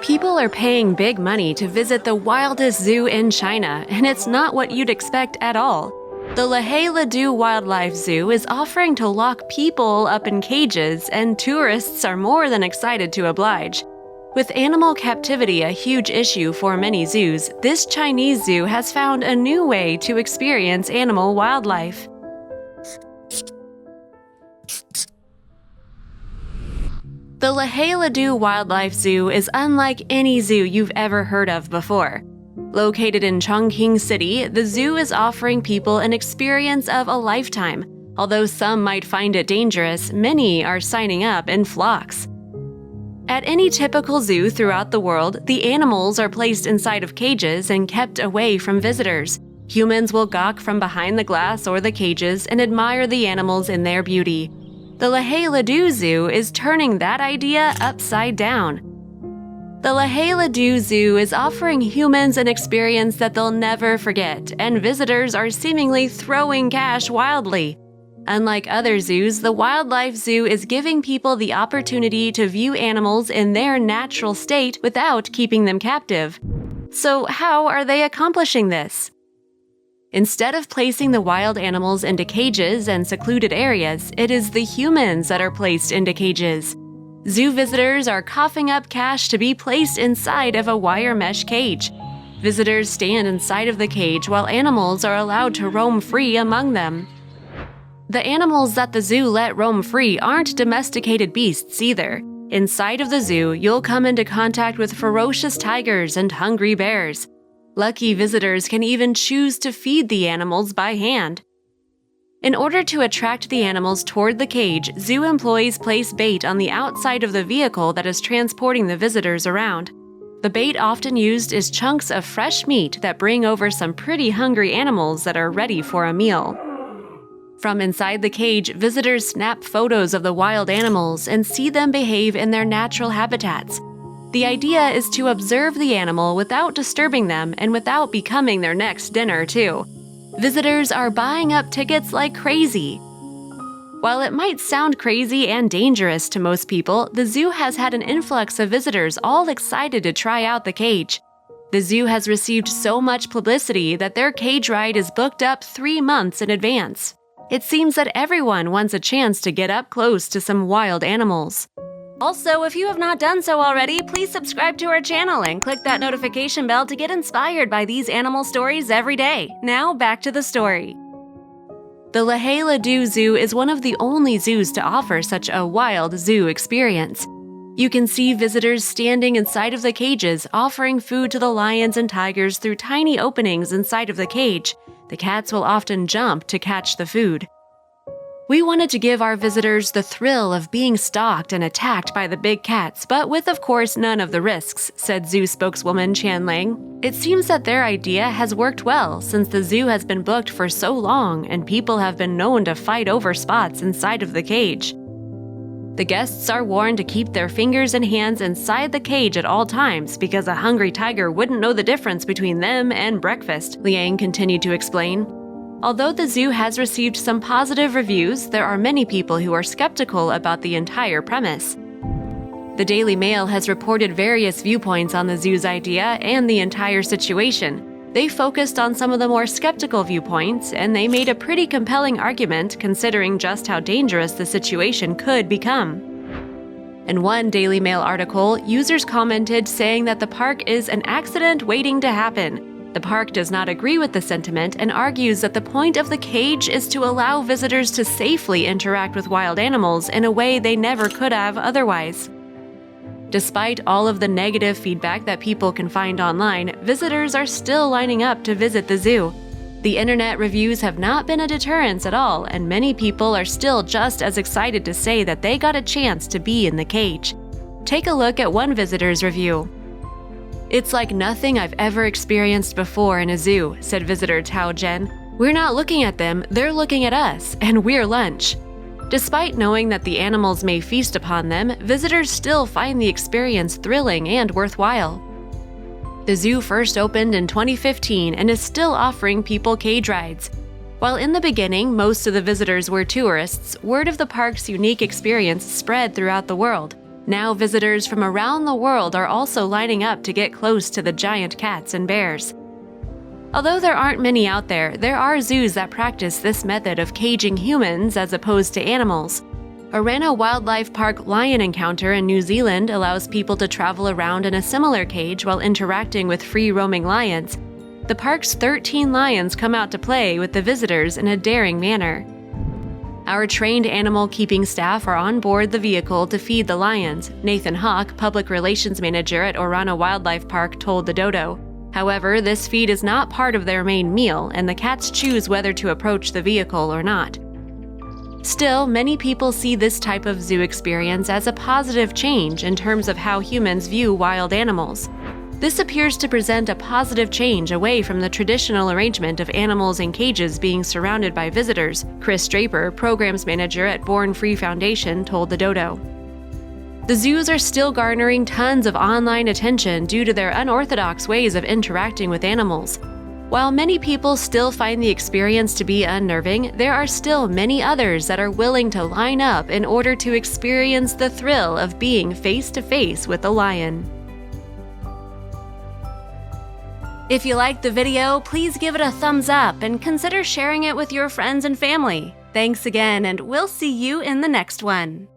People are paying big money to visit the wildest zoo in China, and it's not what you'd expect at all. The Lehe Ledu Wildlife Zoo is offering to lock people up in cages, and tourists are more than excited to oblige. With animal captivity a huge issue for many zoos, this Chinese zoo has found a new way to experience animal wildlife. The Lehe Ledu Wildlife Zoo is unlike any zoo you've ever heard of before. Located in Chongqing City, the zoo is offering people an experience of a lifetime. Although some might find it dangerous, many are signing up in flocks. At any typical zoo throughout the world, the animals are placed inside of cages and kept away from visitors. Humans will gawk from behind the glass or the cages and admire the animals in their beauty. The Lehe Ledu Zoo is turning that idea upside down. The Lehe Ledu Zoo is offering humans an experience that they'll never forget, and visitors are seemingly throwing cash wildly. Unlike other zoos, the Wildlife Zoo is giving people the opportunity to view animals in their natural state without keeping them captive. So how are they accomplishing this? Instead of placing the wild animals into cages and secluded areas, it is the humans that are placed into cages. Zoo visitors are coughing up cash to be placed inside of a wire mesh cage. Visitors stand inside of the cage while animals are allowed to roam free among them. The animals that the zoo let roam free aren't domesticated beasts either. Inside of the zoo, you'll come into contact with ferocious tigers and hungry bears. Lucky visitors can even choose to feed the animals by hand. In order to attract the animals toward the cage, zoo employees place bait on the outside of the vehicle that is transporting the visitors around. The bait often used is chunks of fresh meat that bring over some pretty hungry animals that are ready for a meal. From inside the cage, visitors snap photos of the wild animals and see them behave in their natural habitats. The idea is to observe the animal without disturbing them and without becoming their next dinner, too. Visitors are buying up tickets like crazy. While it might sound crazy and dangerous to most people, the zoo has had an influx of visitors all excited to try out the cage. The zoo has received so much publicity that their cage ride is booked up 3 months in advance. It seems that everyone wants a chance to get up close to some wild animals. Also, if you have not done so already, please subscribe to our channel and click that notification bell to get inspired by these animal stories every day. Now, back to the story. The Lehe Ledu Zoo is one of the only zoos to offer such a wild zoo experience. You can see visitors standing inside of the cages, offering food to the lions and tigers through tiny openings inside of the cage. The cats will often jump to catch the food. We wanted to give our visitors the thrill of being stalked and attacked by the big cats, but with, of course, none of the risks, said zoo spokeswoman Chan Lang. It seems that their idea has worked well since the zoo has been booked for so long and people have been known to fight over spots inside of the cage. The guests are warned to keep their fingers and hands inside the cage at all times because a hungry tiger wouldn't know the difference between them and breakfast, Liang continued to explain. Although the zoo has received some positive reviews, there are many people who are skeptical about the entire premise. The Daily Mail has reported various viewpoints on the zoo's idea and the entire situation. They focused on some of the more skeptical viewpoints, and they made a pretty compelling argument considering just how dangerous the situation could become. In one Daily Mail article, users commented saying that the park is an accident waiting to happen. The park does not agree with the sentiment and argues that the point of the cage is to allow visitors to safely interact with wild animals in a way they never could have otherwise. Despite all of the negative feedback that people can find online, visitors are still lining up to visit the zoo. The internet reviews have not been a deterrence at all, and many people are still just as excited to say that they got a chance to be in the cage. Take a look at one visitor's review. "It's like nothing I've ever experienced before in a zoo," said visitor Tao Zhen. "We're not looking at them, they're looking at us, and we're lunch." Despite knowing that the animals may feast upon them, visitors still find the experience thrilling and worthwhile. The zoo first opened in 2015 and is still offering people cage rides. While in the beginning, most of the visitors were tourists, word of the park's unique experience spread throughout the world. Now visitors from around the world are also lining up to get close to the giant cats and bears. Although there aren't many out there, there are zoos that practice this method of caging humans as opposed to animals. ORANA Wildlife Park Lion Encounter in New Zealand allows people to travel around in a similar cage while interacting with free-roaming lions. The park's 13 lions come out to play with the visitors in a daring manner. Our trained animal keeping staff are on board the vehicle to feed the lions, Nathan HAWKE, public relations manager at ORANA Wildlife Park, told the Dodo. However, this feed is not part of their main meal, and the cats choose whether to approach the vehicle or not. Still, many people see this type of zoo experience as a positive change in terms of how humans view wild animals. This appears to present a positive change away from the traditional arrangement of animals in cages being surrounded by visitors, Chris Draper, programs manager at Born Free Foundation, told the Dodo. The zoos are still garnering tons of online attention due to their unorthodox ways of interacting with animals. While many people still find the experience to be unnerving, there are still many others that are willing to line up in order to experience the thrill of being face-to-face with a lion. If you liked the video, please give it a thumbs up and consider sharing it with your friends and family. Thanks again, and we'll see you in the next one.